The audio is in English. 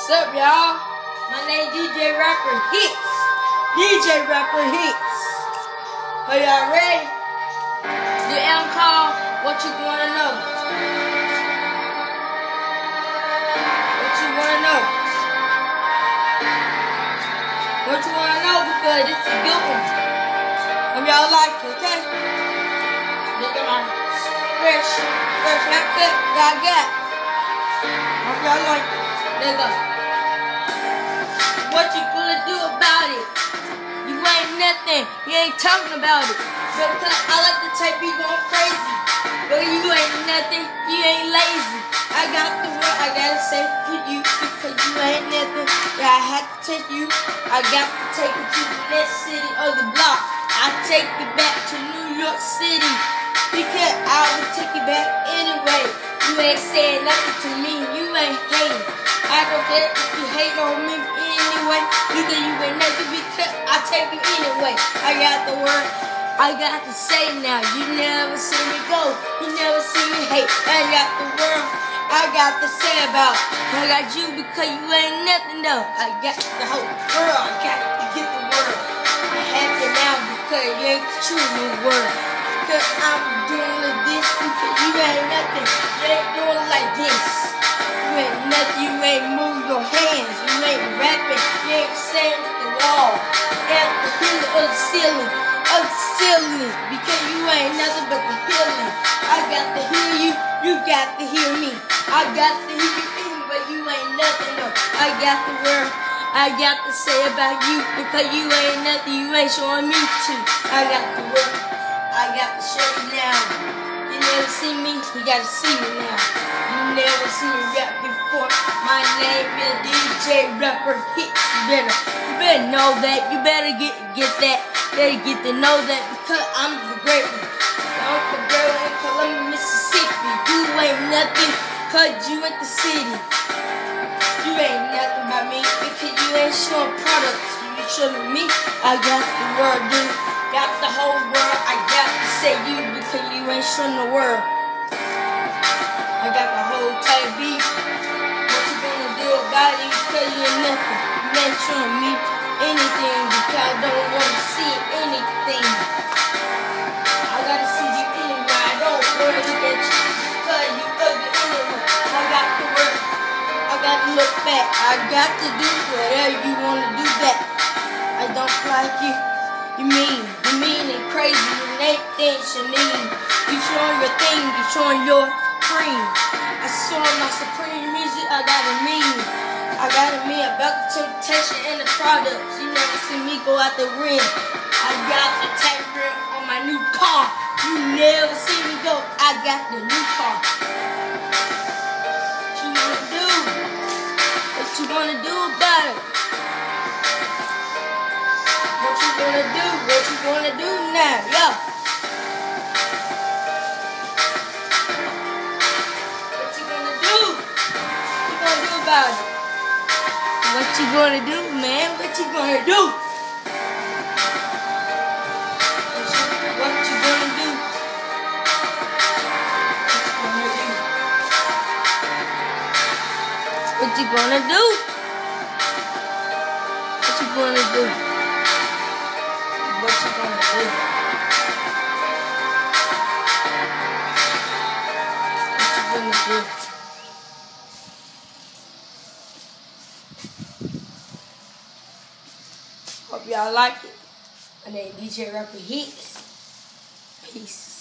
What's up, y'all? My name DJ Rapper Hits. DJ Rapper Hits. Are y'all ready? The album called What You Wanna Know. What you wanna know? What you wanna know? Because it's a good one. Hope y'all like it, okay? Look at my fresh haircut that I got. Hope y'all like it. There you go. What you gonna do about it? You ain't nothing. You ain't talking about it. Because I like the type you going crazy. But you ain't nothing. You ain't lazy. I got the word I gotta say for you. Because you ain't nothing. Yeah, I had to take you. I got to take you to the next city of the block. I take you back to New York City. Because I will take you back anyway. You ain't saying nothing to me. You ain't hating. I don't care if you hate on me anyway. Because you ain't nothing. Because I take you anyway. I got the word I got to say now. You never see me go. You never see me hate. I got the word I got to say about. I got you because you ain't nothing though. I got the whole world. I got to get the word. I'm happy now because you ain't choosing the word. Because I'm doing this because you ain't nothing. You ain't doing like this. You ain't nothing. You ain't move your hands. You ain't rapping. You ain't saying the wall. At the hill of the ceiling. Of the ceiling. Because you ain't nothing but the healing. I got to hear you. You got to hear me. I got to hear you, but you ain't nothing though. I got the word I got to say about you because you ain't nothing. You ain't showing me to. I got the word I got to show you now. You never see me, you gotta see me now. You never see me rap before. My name is DJ Rapper Hits. You better know that. You better get that. You better get to know that because I'm the great one. I'm the great one in Columbia, Mississippi. You ain't nothing cause you at the city. You ain't nothing by me because you ain't showing products. You showing me. I got the word, dude. Got the whole world. I got to say you because you ain't showing the world. I got the whole type beat. What you gonna do about it? Because you ain't nothing. You ain't showing me anything because I don't want to see anything. I gotta see you anyway. I don't want to look at you because you ugly anyway. I got the word. I gotta look back. I got to do whatever you want to do back. I don't like you. You mean and crazy, you ain't things you need. You showing your thing, you showing your cream. I saw my supreme music, I got a mean. I got a mean about the temptation and the products. You never see me go out the ring. I got the tiger on my new car. You never see me go, I got the new car. What you wanna do? What you wanna do about it? What you gonna do? What you gonna do now? Yo. What you gonna do? What you gonna do about it? What you gonna do, man? What you gonna do? What you gonna do? What you gonna do? What you gonna do? What you gonna do? What you gonna do? Hope y'all like it. My name is DJ Rapper Hits. Peace.